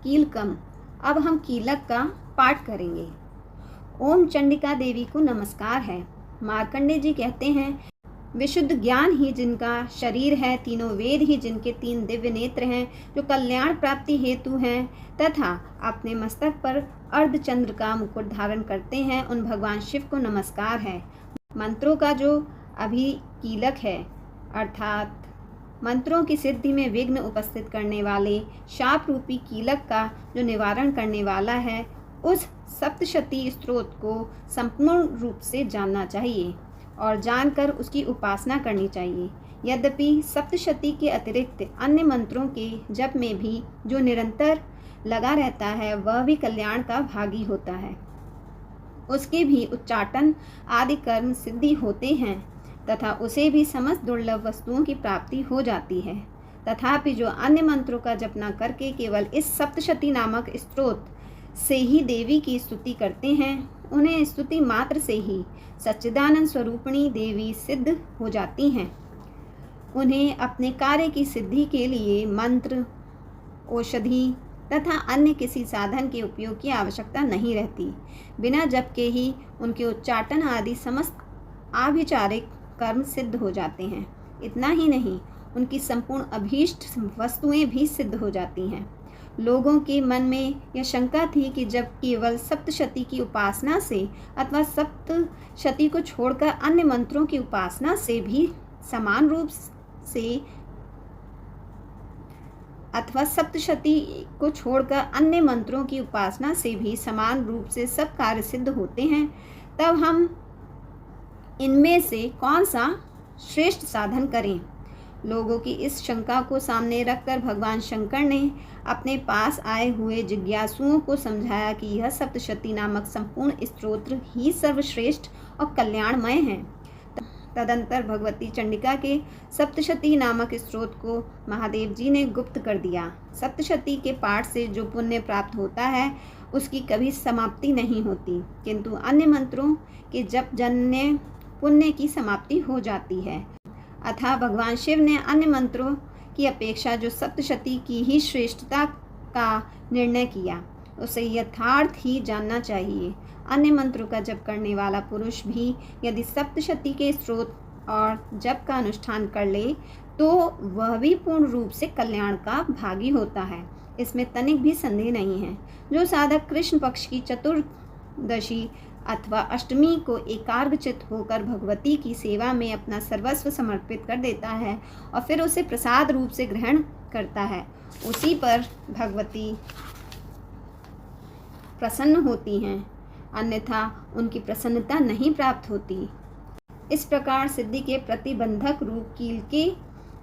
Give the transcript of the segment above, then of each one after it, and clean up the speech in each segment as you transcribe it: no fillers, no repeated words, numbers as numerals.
कीलकम। अब हम कीलक का पाठ करेंगे। ओम चंडिका देवी को नमस्कार है। मार्कंडे जी कहते हैं, विशुद्ध ज्ञान ही जिनका शरीर है, तीनों वेद ही जिनके 3 दिव्य नेत्र हैं, जो कल्याण प्राप्ति हेतु हैं तथा अपने मस्तक पर अर्धचंद्र का मुकुट धारण करते हैं, उन भगवान शिव को नमस्कार है। मंत्रों का जो अभी कीलक है, अर्थात मंत्रों की सिद्धि में विघ्न उपस्थित करने वाले शाप रूपी कीलक का जो निवारण करने वाला है, उस सप्तशती स्तोत्र को संपूर्ण रूप से जानना चाहिए और जानकर उसकी उपासना करनी चाहिए। यद्यपि सप्तशती के अतिरिक्त अन्य मंत्रों के जप में भी जो निरंतर लगा रहता है, वह भी कल्याण का भागी होता है। उसके भी उच्चाटन आदि कर्म सिद्धि होते हैं तथा उसे भी समस्त दुर्लभ वस्तुओं की प्राप्ति हो जाती है। तथापि जो अन्य मंत्रों का जप न करके केवल इस सप्तशती नामक स्तोत्र से ही देवी की स्तुति करते हैं, उन्हें स्तुति मात्र से ही सच्चिदानंद स्वरूपिणी देवी सिद्ध हो जाती हैं। उन्हें अपने कार्य की सिद्धि के लिए मंत्र, औषधि तथा अन्य किसी साधन के उपयोग की आवश्यकता नहीं रहती। बिना जप के ही उनके उच्चाटन आदि समस्त आभिचारिक कर्म सिद्ध हो जाते हैं। इतना ही नहीं, उनकी संपूर्ण अभीष्ट वस्तुएं भी सिद्ध हो जाती हैं। लोगों के मन में यह शंका थी कि जब केवल सप्तशती की उपासना से अथवा सप्तशती को छोड़कर अन्य मंत्रों की उपासना से भी समान रूप से सब कार्य सिद्ध होते हैं, तब हम इनमें से कौन सा श्रेष्ठ साधन करें। लोगों की इस शंका को सामने रखकर भगवान शंकर ने अपने पास आए हुए जिज्ञासुओं को समझाया कि यह सप्तशती नामक संपूर्ण स्तोत्र ही सर्वश्रेष्ठ और कल्याणमय है। तदंतर भगवती चंडिका के सप्तशती नामक स्तोत्र को महादेव जी ने गुप्त कर दिया। सप्तशती के पाठ से जो पुण्य प्राप्त होता है, उसकी कभी समाप्ति नहीं होती, किंतु अन्य मंत्रों के जप जन्य पुण्य की समाप्ति हो जाती है। अतः भगवान शिव ने अन्य मंत्रों की अपेक्षा जो सप्तशती की ही श्रेष्ठता का निर्णय किया, उसे यथार्थ ही जानना चाहिए। अन्य मंत्रों का जप करने वाला पुरुष भी यदि सप्तशती के स्तोत्र और जप का अनुष्ठान कर ले, तो वह भी पूर्ण रूप से कल्याण का भागी होता है। इसमें तनिक भी संदेह नहीं है। जो साधक कृष्ण पक्ष की चतुर्दशी अथवा अष्टमी को एकाग्रचित होकर भगवती की सेवा में अपना सर्वस्व समर्पित कर देता है और फिर उसे प्रसाद रूप से ग्रहण करता है, उसी पर भगवती प्रसन्न होती हैं, अन्यथा उनकी प्रसन्नता नहीं प्राप्त होती। इस प्रकार सिद्धि के प्रतिबंधक रूप कील के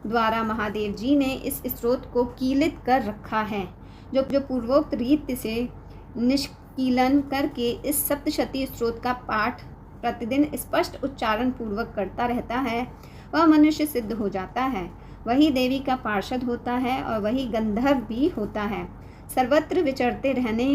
द्वारा महादेव जी ने इस स्तोत्र को कीलित कर रखा है। जो पूर्वोक्त रीति से निष्कीलन करके इस सप्तशती स्तोत्र का पाठ प्रतिदिन स्पष्ट उच्चारण पूर्वक करता रहता है, वह मनुष्य सिद्ध हो जाता है। वही देवी का पार्षद होता है और वही गंधर्व भी होता है। सर्वत्र विचरते रहने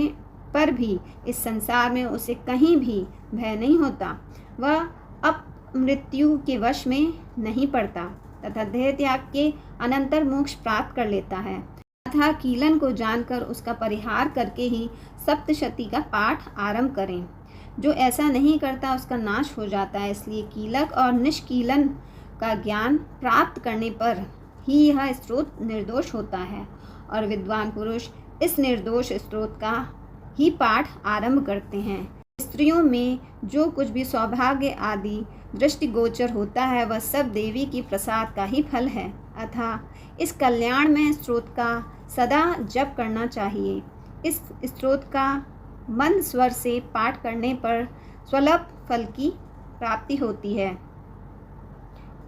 पर भी इस संसार में उसे कहीं भी भय नहीं होता। वह अब मृत्यु के वश में नहीं पड़ता तथा देह त्याग के अनंतर मोक्ष प्राप्त कर लेता है। तथा कीलन को जानकर उसका परिहार करके ही सप्तशती का पाठ आरंभ करें। जो ऐसा नहीं करता उसका नाश हो जाता है। इसलिए कीलक और निष्कीलन का ज्ञान प्राप्त करने पर ही यह स्तोत्र निर्दोष होता है और विद्वान पुरुष इस निर्दोष स्तोत्र का ही पाठ आरंभ करते हैं। स्त्रियों में जो कुछ भी सौभाग्य आदि दृष्टिगोचर होता है, वह सब देवी की प्रसाद का ही फल है। अतः इस कल्याण में स्तोत्र का सदा जप करना चाहिए। इस स्तोत्र का मंद स्वर से पाठ करने पर स्वल्प फल की प्राप्ति होती है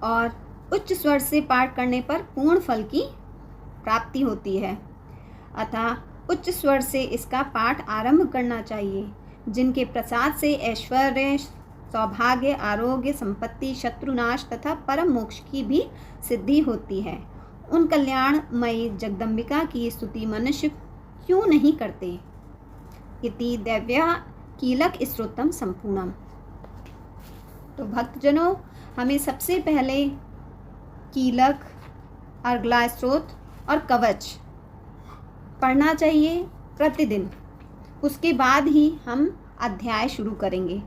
और उच्च स्वर से पाठ करने पर पूर्ण फल की प्राप्ति होती है। अतः उच्च स्वर से इसका पाठ आरंभ करना चाहिए। जिनके प्रसाद से ऐश्वर्य, सौभाग्य, आरोग्य, संपत्ति, शत्रुनाश तथा परम मोक्ष की भी सिद्धि होती है, उन कल्याणमयी जगदम्बिका की स्तुति मनुष्य क्यों नहीं करते। इति दैव्या कीलक स्तोत्रम संपूर्णम। तो भक्तजनों, हमें सबसे पहले कीलक, अर्गला स्तोत्र और कवच पढ़ना चाहिए प्रतिदिन। उसके बाद ही हम अध्याय शुरू करेंगे।